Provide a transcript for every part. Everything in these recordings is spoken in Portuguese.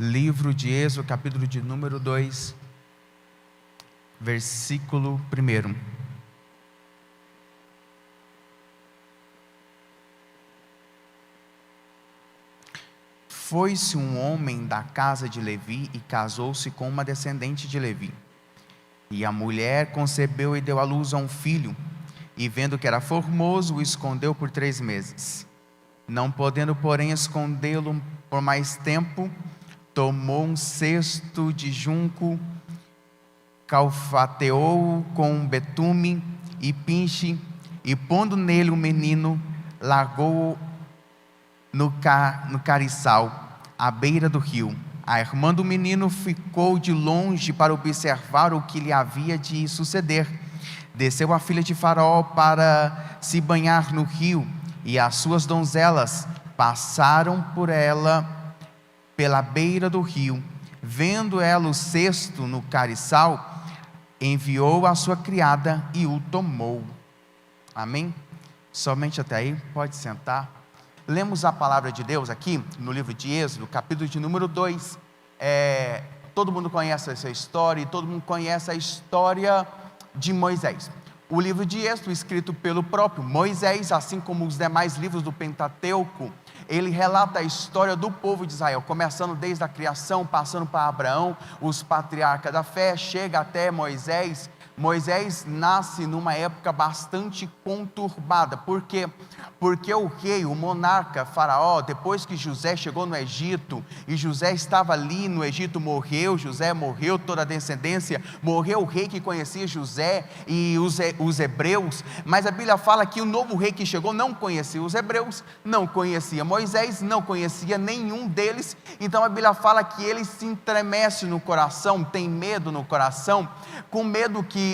Livro de Êxodo, capítulo de número 2, versículo 1. Foi-se um homem da casa de Levi e casou-se com uma descendente de Levi. E a mulher concebeu e deu à luz a um filho, e vendo que era formoso, o escondeu por 3 meses. Não podendo, porém, escondê-lo por mais tempo, tomou um cesto de junco, calfateou-o com betume e pinche, e pondo nele o menino, largou-o no cariçal, à beira do rio. A irmã do menino ficou de longe para observar o que lhe havia de suceder. Desceu a filha de Faraó para se banhar no rio, e as suas donzelas passaram por ela pela beira do rio. Vendo ela o cesto no cariçal, enviou a sua criada e o tomou. Amém? Somente até aí, pode sentar. Lemos a palavra de Deus aqui no livro de Êxodo, capítulo de número 2. Todo mundo conhece essa história, e todo mundo conhece a história de Moisés. O livro de Êxodo, escrito pelo próprio Moisés, assim como os demais livros do Pentateuco, ele relata a história do povo de Israel, começando desde a criação, passando para Abraão, os patriarcas da fé, chega até Moisés. Moisés nasce numa época bastante conturbada. Por quê? Porque o rei, o monarca Faraó, depois que José chegou no Egito, e José estava ali no Egito, morreu, José morreu, toda a descendência, morreu o rei que conhecia José e os hebreus, mas a Bíblia fala que o novo rei que chegou não conhecia os hebreus, não conhecia Moisés, não conhecia nenhum deles. Então a Bíblia fala que ele se entremece no coração, tem medo no coração, com medo que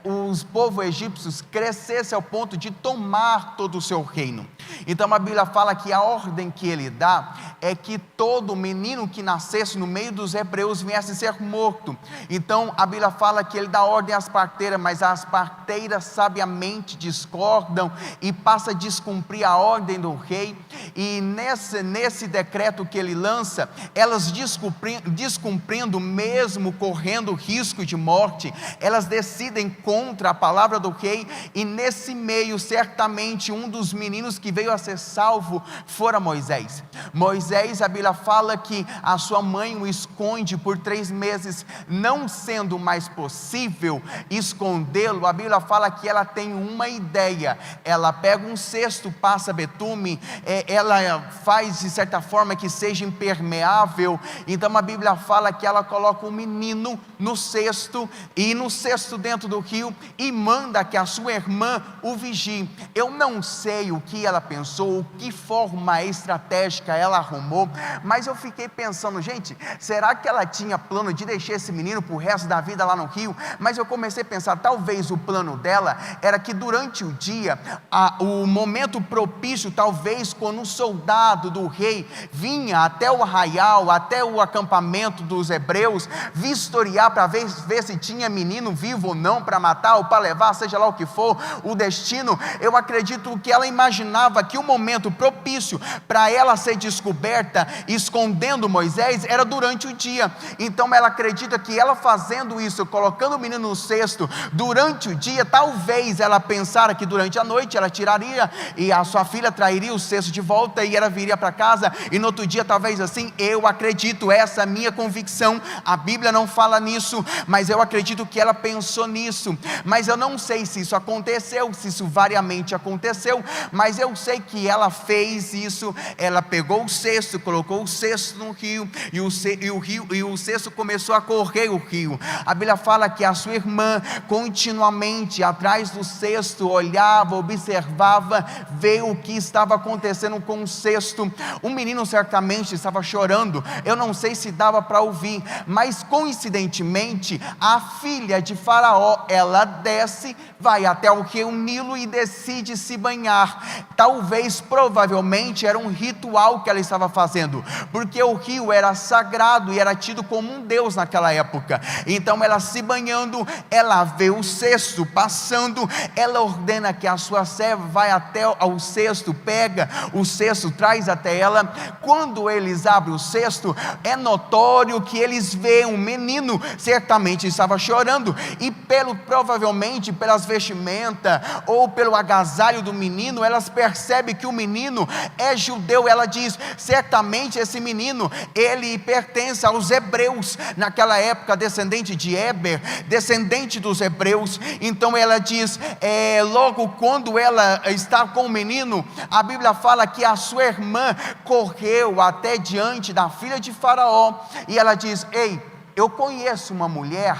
os povos egípcios crescessem ao ponto de tomar todo o seu reino. Então a Bíblia fala que a ordem que ele dá é que todo menino que nascesse no meio dos hebreus viesse a ser morto. Então a Bíblia fala que ele dá ordem às parteiras, mas as parteiras sabiamente discordam e passam a descumprir a ordem do rei. E nesse decreto que ele lança, elas descumprindo, mesmo correndo risco de morte, elas decidem contra a palavra do rei. E nesse meio, certamente um dos meninos que veio a ser salvo fora Moisés. Moisés, a Bíblia fala que a sua mãe o esconde por 3 meses, não sendo mais possível escondê-lo. A Bíblia fala que ela tem uma ideia, ela pega um cesto, passa betume, ela faz de certa forma que seja impermeável. Então a Bíblia fala que ela coloca o menino no cesto, e no cesto dentro do rio, e manda que a sua irmã o vigie. Eu não sei o que ela pensou, que forma estratégica ela arrumou, mas eu fiquei pensando, gente, será que ela tinha plano de deixar esse menino para o resto da vida lá no rio? Mas eu comecei a pensar, talvez o plano dela era que durante o dia, o momento propício, talvez quando um soldado do rei vinha até o arraial, até o acampamento dos hebreus, vistoriar para ver se tinha menino vivo ou não, para matar ou para levar, seja lá o que for o destino. Eu acredito que ela imaginava que o momento propício para ela ser descoberta, escondendo Moisés, era durante o dia. Então ela acredita que ela fazendo isso, colocando o menino no cesto durante o dia, talvez ela pensara que durante a noite ela tiraria e a sua filha trairia o cesto de volta e ela viria para casa, e no outro dia talvez assim. Eu acredito, essa é a minha convicção. A Bíblia não fala nisso, mas eu acredito que ela pensou nisso. Mas eu não sei se isso aconteceu, se isso variamente aconteceu, mas eu sei que ela fez isso. Ela pegou o cesto, colocou o cesto no rio, e o cesto começou a correr o rio. A Bíblia fala que a sua irmã continuamente atrás do cesto olhava, observava, veio o que estava acontecendo com o cesto. O menino certamente estava chorando, eu não sei se dava para ouvir, mas coincidentemente a filha de Faraó, ela desce, vai até o rio Nilo e decide se banhar. talvez, provavelmente, era um ritual que ela estava fazendo, porque o rio era sagrado e era tido como um deus naquela época. Então ela se banhando, ela vê o cesto passando, ela ordena que a sua serva vai até ao cesto, pega o cesto, traz até ela. Quando eles abrem o cesto, é notório que eles veem um menino, certamente estava chorando, e provavelmente pelas vestimentas ou pelo agasalho do menino, elas percebem que o menino é judeu. Ela diz: certamente esse menino, ele pertence aos hebreus, naquela época descendente de Éber, descendente dos hebreus. Então ela diz, logo quando ela está com o menino, a Bíblia fala que a sua irmã correu até diante da filha de Faraó, e ela diz: ei, eu conheço uma mulher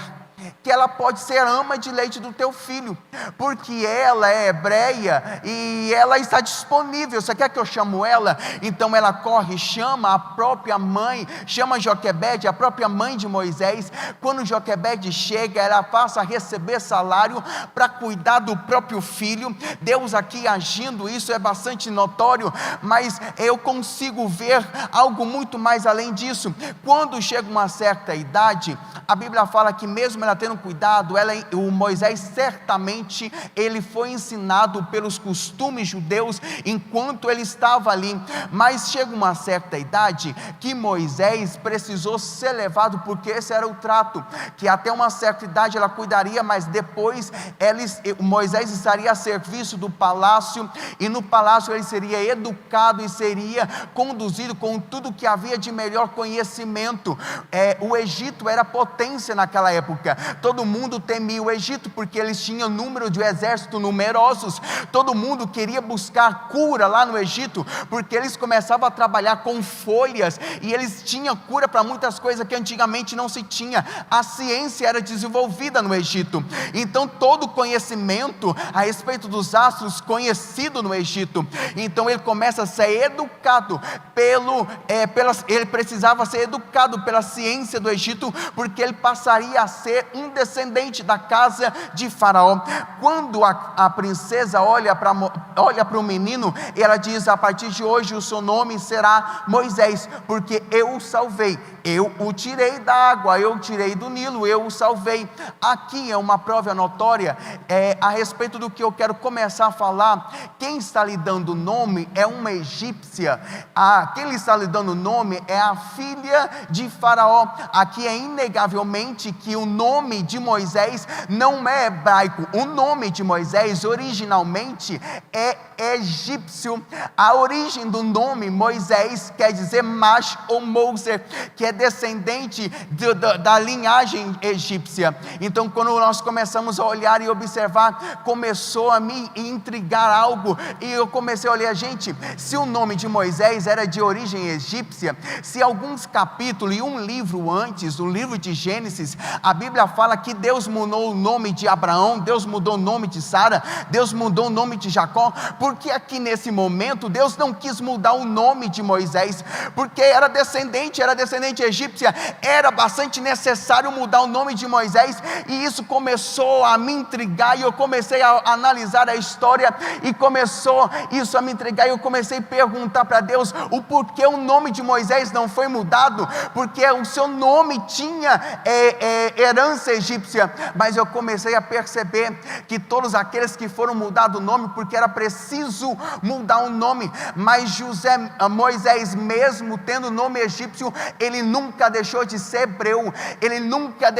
que ela pode ser ama de leite do teu filho, porque ela é hebreia e ela está disponível, você quer que eu chamo ela? Então ela corre, chama a própria mãe, chama Joquebede, a própria mãe de Moisés. Quando Joquebede chega, ela passa a receber salário para cuidar do próprio filho. Deus aqui agindo, isso é bastante notório, mas eu consigo ver algo muito mais além disso. Quando chega uma certa idade, a Bíblia fala que mesmo ela tendo cuidado, o Moisés certamente ele foi ensinado pelos costumes judeus enquanto ele estava ali, mas chega uma certa idade que Moisés precisou ser levado, porque esse era o trato, que até uma certa idade ela cuidaria, mas depois Moisés estaria a serviço do palácio, e no palácio ele seria educado e seria conduzido com tudo que havia de melhor conhecimento. O Egito era potência naquela época, todo mundo temia o Egito, porque eles tinham número de exército numerosos, todo mundo queria buscar cura lá no Egito, porque eles começavam a trabalhar com folhas, e eles tinham cura para muitas coisas que antigamente não se tinha. A ciência era desenvolvida no Egito, então todo o conhecimento a respeito dos astros conhecido no Egito. Então ele começa a ser educado ele precisava ser educado pela ciência do Egito, porque ele passaria a ser um descendente da casa de Faraó. Quando a princesa olha para o menino, ela diz: a partir de hoje o seu nome será Moisés, porque eu o salvei, eu o tirei da água, eu o tirei do Nilo, eu o salvei. Aqui é uma prova notória a respeito do que eu quero começar a falar. Quem está lhe dando o nome é uma egípcia. Quem lhe está lhe dando o nome é a filha de Faraó. Aqui é inegavelmente que o nome de Moisés não é hebraico. O nome de Moisés originalmente é egípcio. A origem do nome Moisés quer dizer Mash ou Moser, que é descendente da linhagem egípcia. Então quando nós começamos a olhar e observar, começou a me intrigar algo, e eu comecei a olhar, gente, se o nome de Moisés era de origem egípcia, se alguns capítulos e um livro antes, o livro de Gênesis, a Bíblia fala que Deus mudou o nome de Abraão, Deus mudou o nome de Sara, Deus mudou o nome de Jacó, porque aqui nesse momento Deus não quis mudar o nome de Moisés, porque era descendente egípcia, era bastante necessário mudar o nome de Moisés, e isso começou a me intrigar, e eu comecei a analisar a história, e começou isso a me intrigar, e eu comecei a perguntar para Deus o porquê o nome de Moisés não foi mudado, porque o seu nome tinha herança egípcia, mas eu comecei a perceber que todos aqueles que foram mudar o nome, porque era preciso mudar o nome, mas Moisés, mesmo tendo nome egípcio, ele nunca deixou de ser hebreu, ele nunca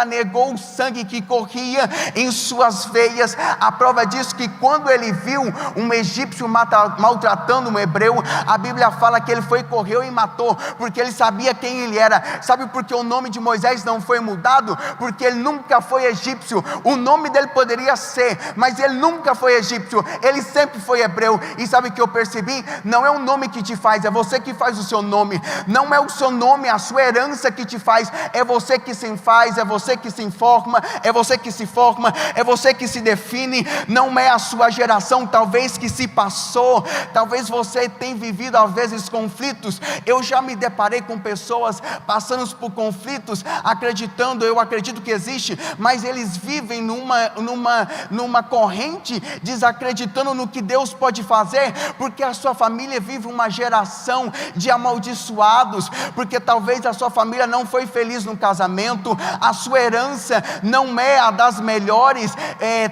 negou o sangue que corria em suas veias. A prova disso que quando ele viu um egípcio maltratando um hebreu, a Bíblia fala que ele correu e matou, porque ele sabia quem ele era. Sabe por que o nome de Moisés não foi mudado? Porque ele nunca foi egípcio. O nome dele poderia ser, mas ele nunca foi egípcio, ele sempre foi hebreu. E sabe o que eu percebi? Não é o nome que te faz, é você que faz o seu nome. Não é o seu nome, a sua herança que te faz, é você que se faz, é você que se informa, é você que se forma, é você que se define. Não é a sua geração talvez que se passou, talvez você tenha vivido às vezes conflitos. Eu já me deparei com pessoas passando por conflitos, acreditando, eu eu acredito que existe, mas eles vivem numa corrente, desacreditando no que Deus pode fazer, porque a sua família vive uma geração de amaldiçoados, porque talvez a sua família não foi feliz no casamento, a sua herança não é a das melhores,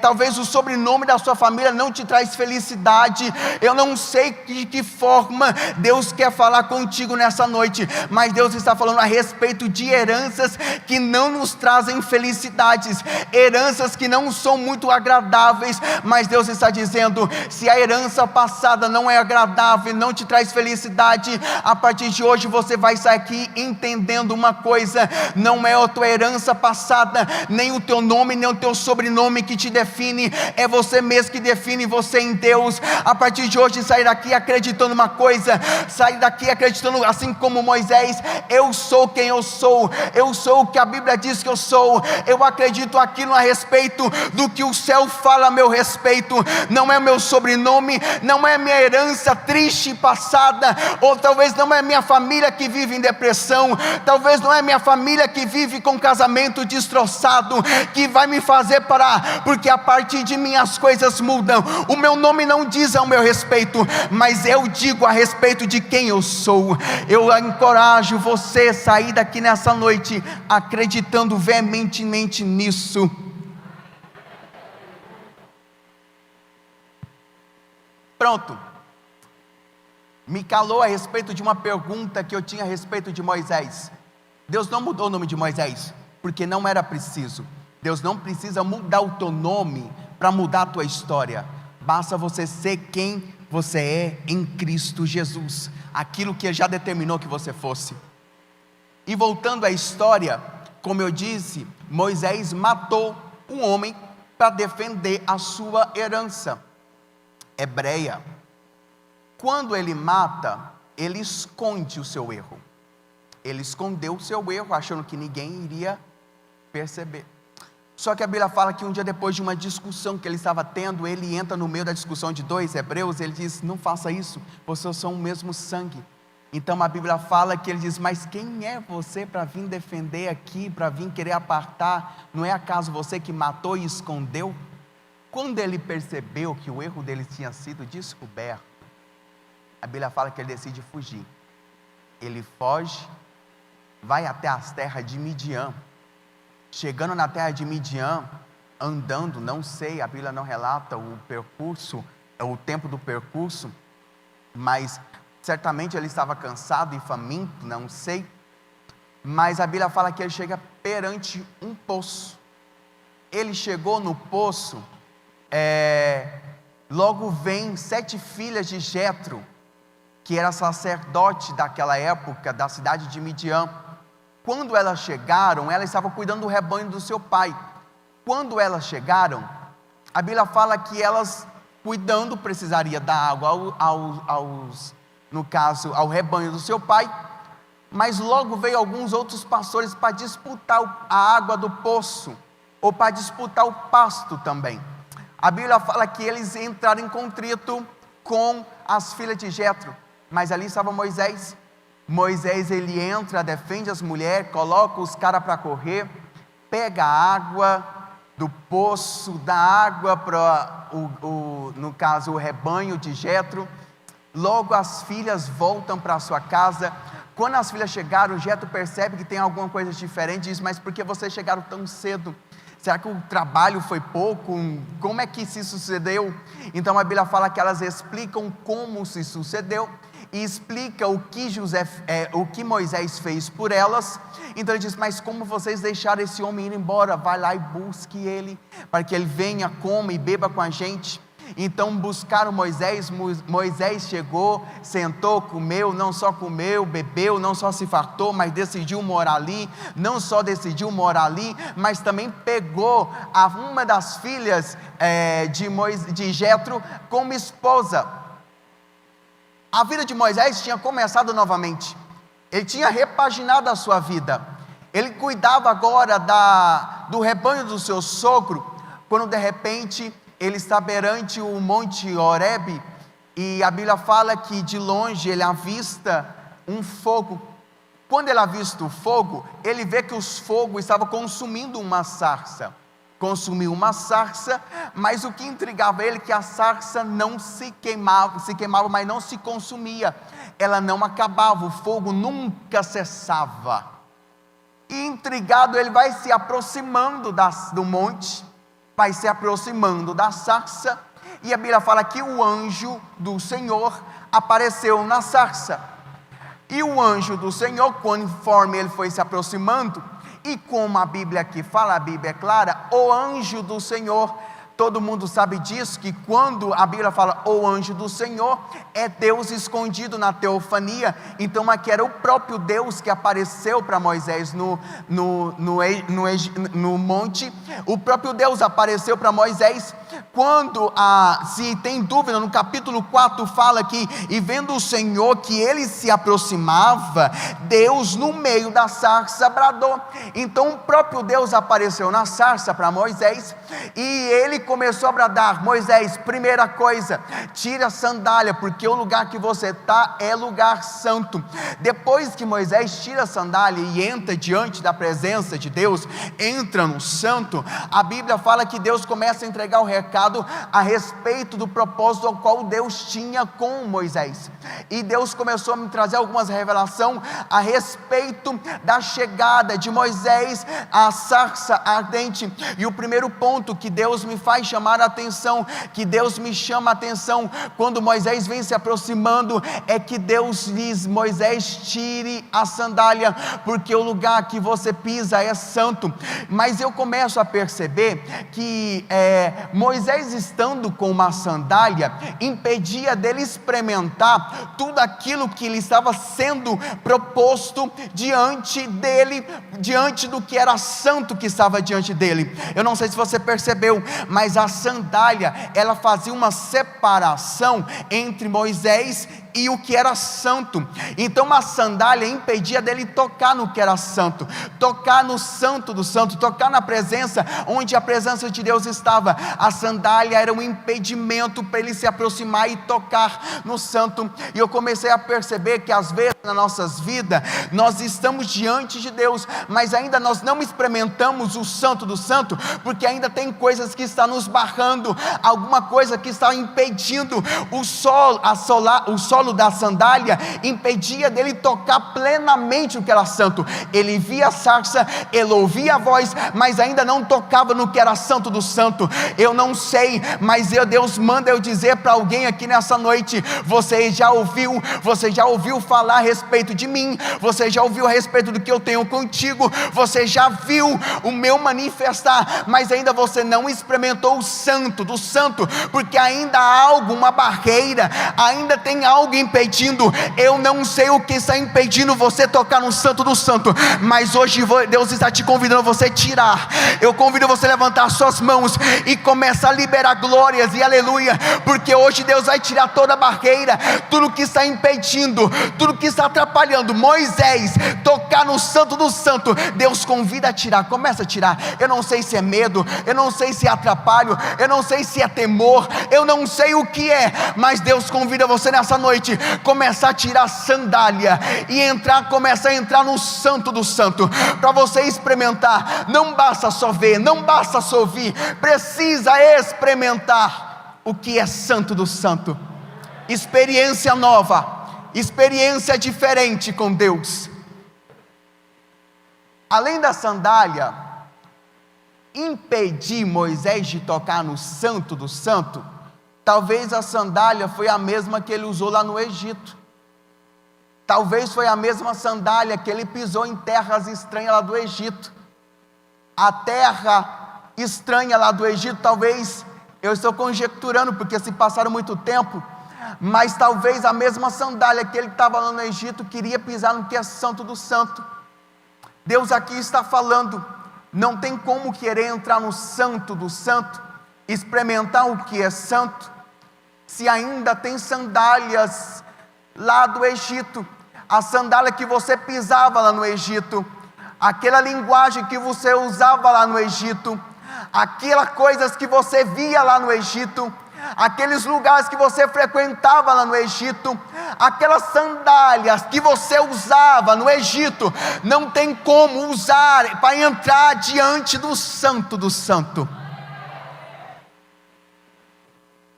talvez o sobrenome da sua família não te traz felicidade. Eu não sei de que forma Deus quer falar contigo nessa noite, mas Deus está falando a respeito de heranças que não nos trazem felicidades, heranças que não são muito agradáveis, mas Deus está dizendo: se a herança passada não é agradável, não te traz felicidade, a partir de hoje você vai sair aqui entendendo uma coisa: não é a tua herança passada, nem o teu nome, nem o teu sobrenome que te define, é você mesmo que define você em Deus. A partir de hoje sair daqui acreditando uma coisa, sair daqui acreditando assim como Moisés: eu sou quem eu sou o que a Bíblia diz que eu sou, eu acredito aquilo a respeito do que o céu fala a meu respeito, não é meu sobrenome, não é minha herança triste passada, ou talvez não é minha família que vive em depressão, talvez não é minha família que vive com casamento destroçado, que vai me fazer parar, porque a partir de mim as coisas mudam. O meu nome não diz ao meu respeito, mas eu digo a respeito de quem eu sou. Eu encorajo você a sair daqui nessa noite acreditando veementemente nisso. Pronto. Me calou a respeito de uma pergunta que eu tinha a respeito de Moisés. Deus não mudou o nome de Moisés, porque não era preciso. Deus não precisa mudar o teu nome para mudar a tua história. Basta você ser quem você é em Cristo Jesus, aquilo que Ele já determinou que você fosse. E voltando à história, como eu disse, Moisés matou um homem para defender a sua herança hebreia. Quando ele mata, ele esconde o seu erro. Ele escondeu o seu erro, achando que ninguém iria perceber. Só que a Bíblia fala que um dia depois de uma discussão que ele estava tendo, ele entra no meio da discussão de dois hebreus, ele diz: não faça isso, vocês são o mesmo sangue. Então a Bíblia fala que ele diz: mas quem é você para vir defender aqui, para vir querer apartar? Não é acaso você que matou e escondeu? Quando ele percebeu que o erro dele tinha sido descoberto, a Bíblia fala que ele decide fugir. Ele foge, vai até as terras de Midian. Chegando na terra de Midian, andando, não sei, a Bíblia não relata o percurso, o tempo do percurso, mas certamente ele estava cansado e faminto, não sei, mas a Bíblia fala que ele chega perante um poço. Ele chegou no poço, logo vem 7 filhas de Jetro, que era sacerdote daquela época, da cidade de Midian. Quando elas chegaram, elas estavam cuidando do rebanho do seu pai. Quando elas chegaram, a Bíblia fala que elas, cuidando, precisaria dar água no caso, ao rebanho do seu pai, mas logo veio alguns outros pastores para disputar a água do poço, ou para disputar o pasto também. A Bíblia fala que eles entraram em contrito com as filhas de Jetro, mas ali estava Moisés. Moisés, ele entra, defende as mulheres, coloca os caras para correr, pega a água do poço, dá água para no caso o rebanho de Jetro. Logo as filhas voltam para a sua casa. Quando as filhas chegaram, Jetro percebe que tem alguma coisa diferente, diz: mas por que vocês chegaram tão cedo? Será que o trabalho foi pouco? Como é que isso sucedeu? Então a Bíblia fala que elas explicam como se sucedeu, e explica o que Moisés fez por elas. Então ele diz: mas como vocês deixaram esse homem ir embora? Vai lá e busque ele, para que ele venha, coma e beba com a gente. Então buscaram Moisés. Moisés chegou, sentou, comeu, não só comeu, bebeu, não só se fartou, mas decidiu morar ali. Não só decidiu morar ali, mas também pegou uma das filhas de Jetro como esposa. A vida de Moisés tinha começado novamente. Ele tinha repaginado a sua vida. Ele cuidava agora do rebanho do seu sogro, quando de repente ele está perante o monte Horebe, e a Bíblia fala que de longe ele avista um fogo Quando ele avista o fogo, ele vê que os fogos estavam consumindo uma sarça. Consumiu uma sarça, mas o que intrigava ele é que a sarça não se queimava, mas não se consumia. Ela não acabava, o fogo nunca cessava. E intrigado, ele vai se aproximando do monte, vai se aproximando da sarça, e a Bíblia fala que o anjo do Senhor apareceu na sarça. E o anjo do Senhor, conforme ele foi se aproximando, e como a Bíblia aqui fala, a Bíblia é clara, o anjo do Senhor, todo mundo sabe disso, que quando a Bíblia fala o anjo do Senhor, é Deus escondido na teofania. Então aqui era o próprio Deus que apareceu para Moisés no monte. O próprio Deus apareceu para Moisés. Quando, se tem dúvida, no capítulo 4 fala que, e vendo o Senhor que ele se aproximava, Deus no meio da sarça bradou. Então o próprio Deus apareceu na sarça para Moisés, e ele começou a bradar: Moisés, primeira coisa, tira a sandália, porque o lugar que você está é lugar santo. Depois que Moisés tira a sandália e entra diante da presença de Deus, entra no santo, a Bíblia fala que Deus começa a entregar o recado a respeito do propósito ao qual Deus tinha com Moisés. E Deus começou a me trazer algumas revelações a respeito da chegada de Moisés à sarça ardente. E o primeiro ponto que Deus me faz chamar a atenção, que Deus me chama a atenção quando Moisés vem se aproximando, é que Deus diz: Moisés, tire a sandália, porque o lugar que você pisa é santo. Mas eu começo a perceber que Moisés estando com uma sandália impedia dele experimentar tudo aquilo que lhe estava sendo proposto diante dele, diante do que era santo que estava diante dele. Eu não sei se você percebeu, mas a sandália, ela fazia uma separação entre Moisés e o que era santo. Então a sandália impedia dele tocar no que era santo, tocar no santo do santo, tocar na presença onde a presença de Deus estava. A sandália era um impedimento para ele se aproximar e tocar no santo. E eu comecei a perceber que às vezes nas nossas vidas nós estamos diante de Deus, mas ainda nós não experimentamos o santo do santo, porque ainda tem coisas que estão nos barrando, alguma coisa que está impedindo. O solo da sandália impedia dele tocar plenamente o que era santo. Ele via a sarça, ele ouvia a voz, mas ainda não tocava no que era santo do santo. Eu não sei, mas Deus manda eu dizer para alguém aqui nessa noite: você já ouviu falar a respeito de mim, você já ouviu a respeito do que eu tenho contigo, você já viu o meu manifestar, mas ainda você não experimentou o santo do santo, porque ainda há alguma barreira, ainda tem algo impedindo. Eu não sei o que está impedindo você tocar no santo do santo, mas hoje Deus está te convidando a você tirar. Eu convido você a levantar suas mãos e começar a liberar glórias e aleluia, porque hoje Deus vai tirar toda a barreira, tudo que está impedindo, tudo que está atrapalhando Moisés tocar no santo do santo. Deus convida a tirar, começa a tirar. Eu não sei se é medo, eu não sei se é atrapalho, eu não sei se é temor, eu não sei o que é, mas Deus convida você nessa noite, começar a tirar a sandália e começar a entrar no santo do santo, para você experimentar. Não basta só ver, não basta só ouvir, precisa experimentar o que é santo do santo. Experiência nova, experiência diferente com Deus. Além da sandália impedir Moisés de tocar no santo do santo, talvez a sandália foi a mesma que ele usou lá no Egito. Talvez foi a mesma sandália que ele pisou em terras estranhas lá do Egito. A terra estranha lá do Egito, talvez, eu estou conjecturando porque se passaram muito tempo, mas talvez a mesma sandália que ele estava lá no Egito queria pisar no que é santo do santo. Deus aqui está falando: não tem como querer entrar no santo do santo, experimentar o que é santo, se ainda tem sandálias lá do Egito. A sandália que você pisava lá no Egito, aquela linguagem que você usava lá no Egito, aquelas coisas que você via lá no Egito, aqueles lugares que você frequentava lá no Egito, aquelas sandálias que você usava no Egito, não tem como usar para entrar diante do Santo do Santo.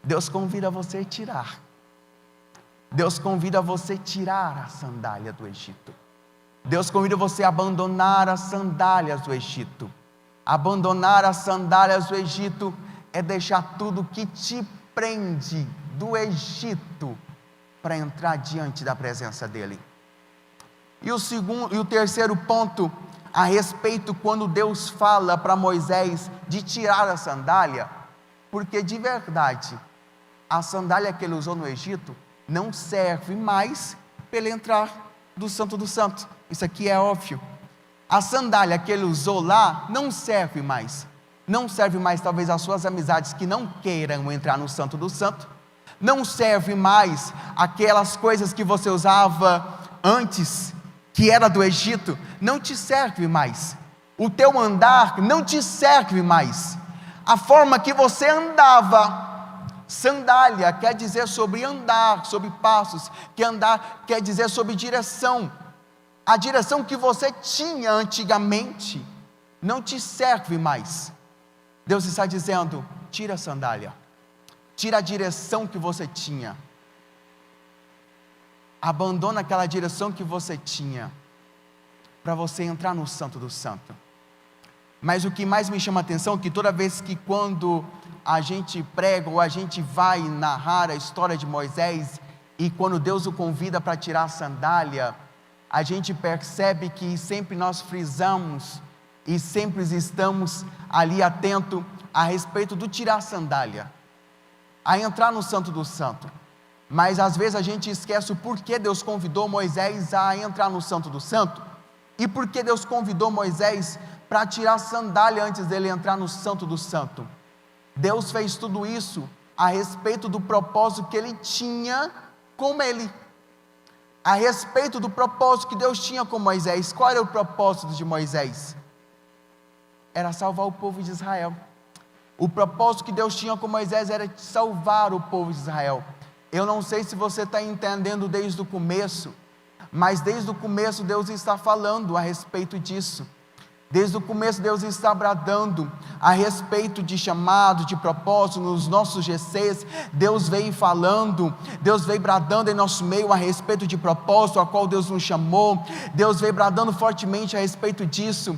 Deus convida você a tirar. Deus convida você a tirar a sandália do Egito. Deus convida você a abandonar as sandálias do Egito. Abandonar as sandálias do Egito é deixar tudo que te prende do Egito para entrar diante da presença dEle. E o terceiro ponto a respeito, quando Deus fala para Moisés de tirar a sandália, porque de verdade a sandália que ele usou no Egito não serve mais para ele entrar do Santo do Santo. Isso aqui é óbvio. A sandália que ele usou lá não serve mais. Não serve mais talvez às suas amizades que não queiram entrar no Santo do Santo. Não serve mais aquelas coisas que você usava antes, que era do Egito, não te serve mais. O teu andar não te serve mais. A forma que você andava. Sandália quer dizer sobre andar, sobre passos, que andar quer dizer sobre direção. A direção que você tinha antigamente não te serve mais. Deus está dizendo: tira a sandália, tira a direção que você tinha, abandona aquela direção que você tinha, para você entrar no Santo do Santo. Mas o que mais me chama a atenção é que toda vez que quando a gente prega ou a gente vai narrar a história de Moisés, e quando Deus o convida para tirar a sandália, a gente percebe que sempre nós frisamos e sempre estamos ali atento a respeito do tirar a sandália, a entrar no Santo do Santo. Mas às vezes a gente esquece o porquê Deus convidou Moisés a entrar no Santo do Santo, e porquê Deus convidou Moisés para tirar a sandália antes dele entrar no Santo do Santo. Deus fez tudo isso a respeito do propósito que ele tinha com ele, a respeito do propósito que Deus tinha com Moisés. Qual era o propósito de Moisés? Era salvar o povo de Israel. O propósito que Deus tinha com Moisés era salvar o povo de Israel. Eu não sei se você está entendendo desde o começo, mas desde o começo Deus está falando a respeito disso. Desde o começo Deus está bradando a respeito de chamado, de propósito, nos nossos GCs, Deus veio falando, Deus veio bradando em nosso meio a respeito de propósito, a qual Deus nos chamou, Deus veio bradando fortemente a respeito disso.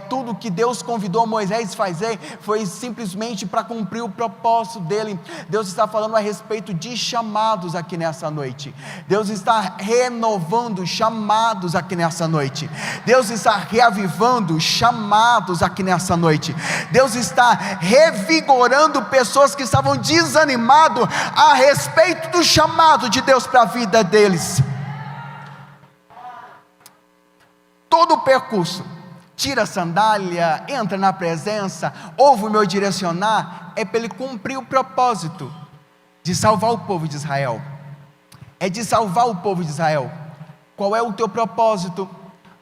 Tudo que Deus convidou Moisés a fazer, foi simplesmente para cumprir o propósito dele. Deus está falando a respeito de chamados aqui nessa noite, Deus está renovando chamados aqui nessa noite, Deus está reavivando chamados aqui nessa noite, Deus está revigorando pessoas que estavam desanimadas a respeito do chamado de Deus para a vida deles. Todo o percurso, tira a sandália, entra na presença, ouve o meu direcionar, é para ele cumprir o propósito de salvar o povo de Israel. É de salvar o povo de Israel. Qual é o teu propósito?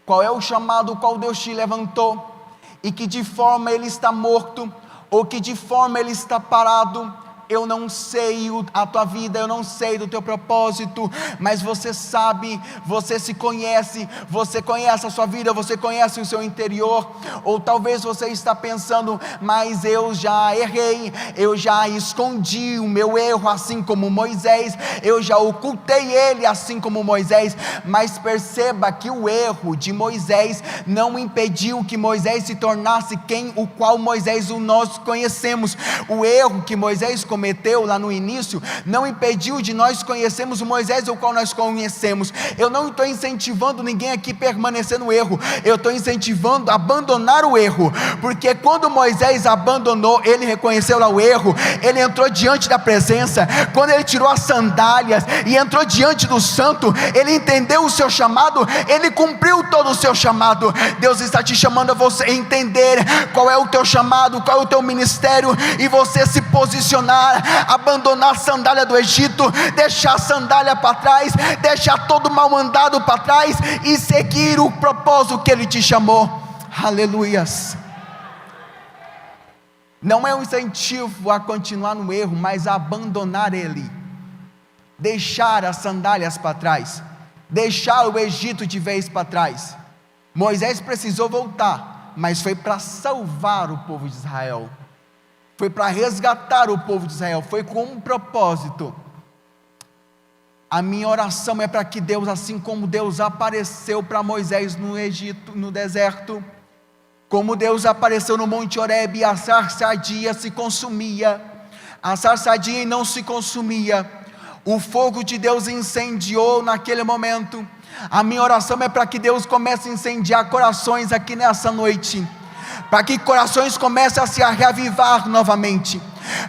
Qual é o chamado qual Deus te levantou, e que de forma ele está morto, ou que de forma ele está parado? Eu não sei a tua vida, eu não sei do teu propósito, mas você sabe, você se conhece, você conhece a sua vida, você conhece o seu interior. Ou talvez você está pensando: mas eu já errei, eu já escondi o meu erro assim como Moisés, eu já ocultei ele assim como Moisés. Mas perceba que o erro de Moisés não impediu que Moisés se tornasse o qual Moisés nós conhecemos. O erro que Moisés cometeu lá no início não impediu de nós conhecermos o Moisés o qual nós conhecemos. Eu não estou incentivando ninguém aqui a permanecer no erro, eu estou incentivando a abandonar o erro, porque quando Moisés abandonou, ele reconheceu lá o erro, ele entrou diante da presença. Quando ele tirou as sandálias e entrou diante do santo, ele entendeu o seu chamado, ele cumpriu todo o seu chamado. Deus está te chamando a você entender qual é o teu chamado, qual é o teu ministério, e você se posicionar, abandonar a sandália do Egito, deixar a sandália para trás, deixar todo o mal andado para trás e seguir o propósito que ele te chamou. Aleluias. Não é um incentivo a continuar no erro, mas a abandonar ele. deixar as sandálias para trás, deixar o Egito de vez para trás. Moisés precisou voltar, mas foi para salvar o povo de Israel, foi para resgatar o povo de Israel, foi com um propósito. A minha oração é para que Deus, assim como Deus apareceu para Moisés no Egito, no deserto, como Deus apareceu no Monte Horebe, e a sarça ardia, se consumia, a sarça ardia e não se consumia, o fogo de Deus incendiou naquele momento. A minha oração é para que Deus comece a incendiar corações aqui nessa noite, para que corações comecem a se reavivar novamente,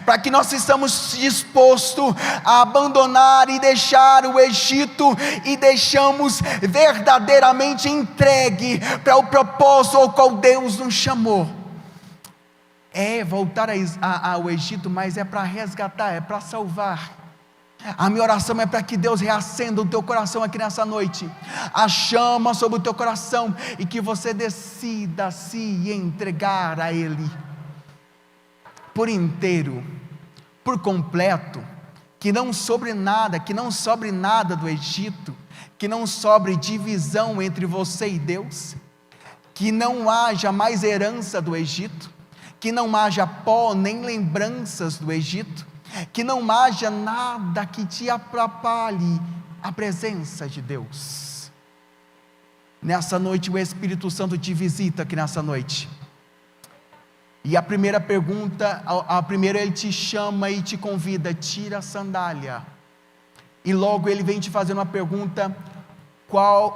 para que nós estamos dispostos a abandonar e deixar o Egito, e deixamos verdadeiramente entregue para o propósito ao qual Deus nos chamou. É voltar ao Egito, mas é para resgatar, é para salvar. A minha oração é para que Deus reacenda o teu coração aqui nessa noite, a chama sobre o teu coração, e que você decida se entregar a Ele por inteiro, por completo, que não sobre nada do Egito, que não sobre divisão entre você e Deus, que não haja mais herança do Egito, que não haja pó nem lembranças do Egito, que não haja nada que te atrapalhe a presença de Deus. Nessa noite o Espírito Santo te visita aqui nessa noite, e a primeira pergunta, primeiro ele te chama e te convida: tira a sandália, e logo ele vem te fazer uma pergunta: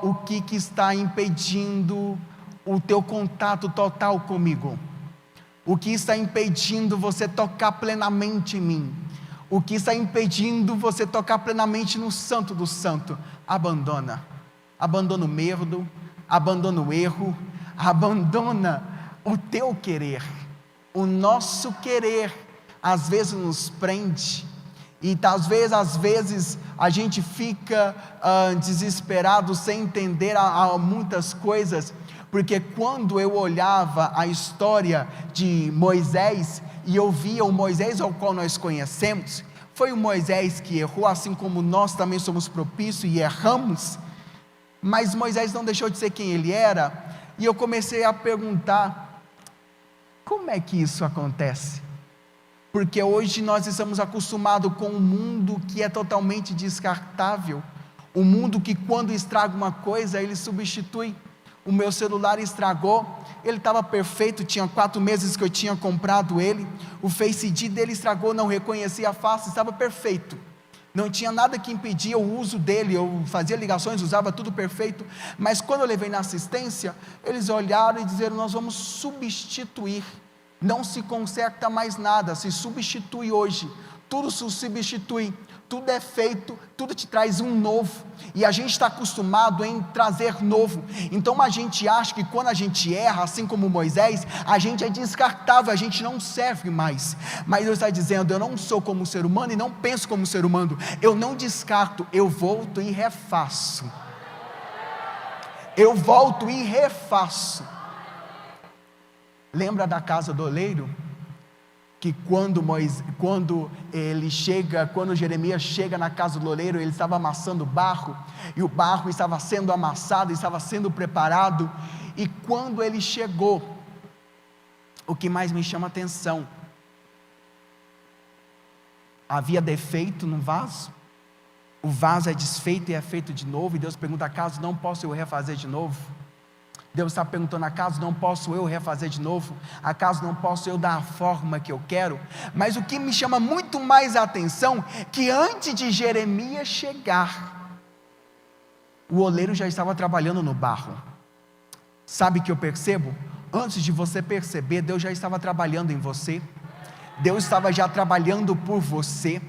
o que está impedindo o teu contato total comigo? O que está impedindo você tocar plenamente em mim? O que está impedindo você tocar plenamente no Santo do Santo? Abandona o medo, abandona o erro, abandona o teu querer. O nosso querer às vezes nos prende, e às vezes a gente fica desesperado, sem entender muitas coisas, porque quando eu olhava a história de Moisés, e eu via o Moisés ao qual nós conhecemos, foi o Moisés que errou, assim como nós também somos propícios e erramos, mas Moisés não deixou de ser quem ele era, e eu comecei a perguntar: como é que isso acontece? Porque hoje nós estamos acostumados com um mundo que é totalmente descartável, um mundo que quando estraga uma coisa, ele substitui. O meu celular estragou, ele estava perfeito, tinha 4 meses que eu tinha comprado ele, o Face ID dele estragou, não reconhecia a face, estava perfeito, não tinha nada que impedia o uso dele, eu fazia ligações, usava tudo perfeito, mas quando eu levei na assistência, eles olharam e disseram: nós vamos substituir, não se conserta mais nada, se substitui hoje, tudo se substitui, tudo é feito, tudo te traz um novo, e a gente está acostumado em trazer novo, então a gente acha que quando a gente erra, assim como Moisés, a gente é descartável, a gente não serve mais, mas Deus está dizendo: eu não sou como ser humano, e não penso como ser humano, eu não descarto, eu volto e refaço, lembra da casa do oleiro? Que quando Jeremias chega na casa do oleiro, ele estava amassando barro, e o barro estava sendo amassado, estava sendo preparado, e quando ele chegou, o que mais me chama a atenção, havia defeito no vaso, o vaso é desfeito e é feito de novo, e Deus pergunta: acaso não posso eu refazer de novo? Deus está perguntando: acaso não posso eu refazer de novo? Acaso não posso eu dar a forma que eu quero? Mas o que me chama muito mais a atenção, que antes de Jeremias chegar, o oleiro já estava trabalhando no barro. Sabe o que eu percebo? Antes de você perceber, Deus já estava trabalhando em você, Deus estava já trabalhando por você,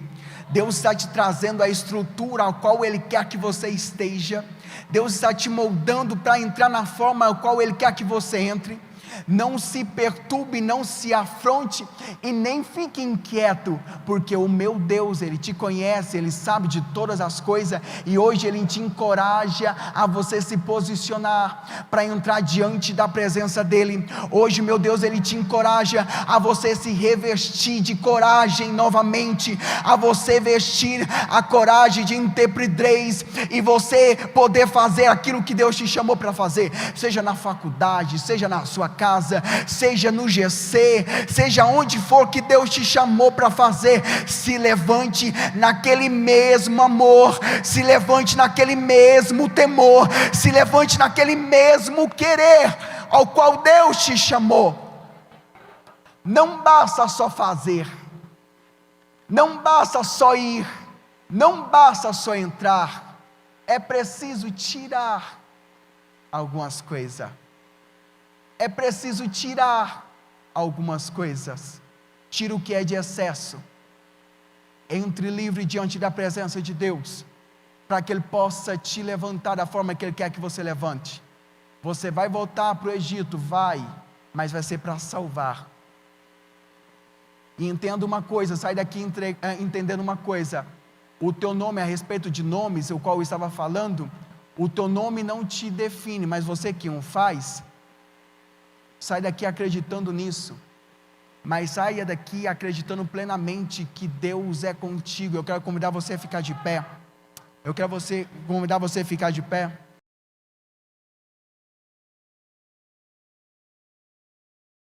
Deus está te trazendo a estrutura a qual Ele quer que você esteja, Deus está te moldando para entrar na forma a qual Ele quer que você entre. Não se perturbe, não se afronte e nem fique inquieto, porque o meu Deus, Ele te conhece, Ele sabe de todas as coisas, e hoje Ele te encoraja a você se posicionar para entrar diante da presença dEle. Hoje, meu Deus, Ele te encoraja a você se revestir de coragem novamente, a você vestir a coragem de intrepidez, e você poder fazer aquilo que Deus te chamou para fazer, seja na faculdade, seja na sua casa, seja no GC, seja onde for que Deus te chamou para fazer. Se levante naquele mesmo amor, se levante naquele mesmo temor, se levante naquele mesmo querer ao qual Deus te chamou. Não basta só fazer, não basta só ir, não basta só entrar, é preciso tirar algumas coisas. É preciso tirar algumas coisas. Tira o que é de excesso. Entre livre diante da presença de Deus, para que Ele possa te levantar da forma que Ele quer que você levante. Você vai voltar para o Egito, vai, mas vai ser para salvar. E entenda uma coisa, sai daqui entendendo uma coisa: o teu nome, a respeito de nomes, o qual eu estava falando, o teu nome não te define, mas você que o faz. Sai daqui acreditando nisso, mas saia daqui acreditando plenamente que Deus é contigo. Eu quero convidar você a ficar de pé. Eu quero convidar você a ficar de pé.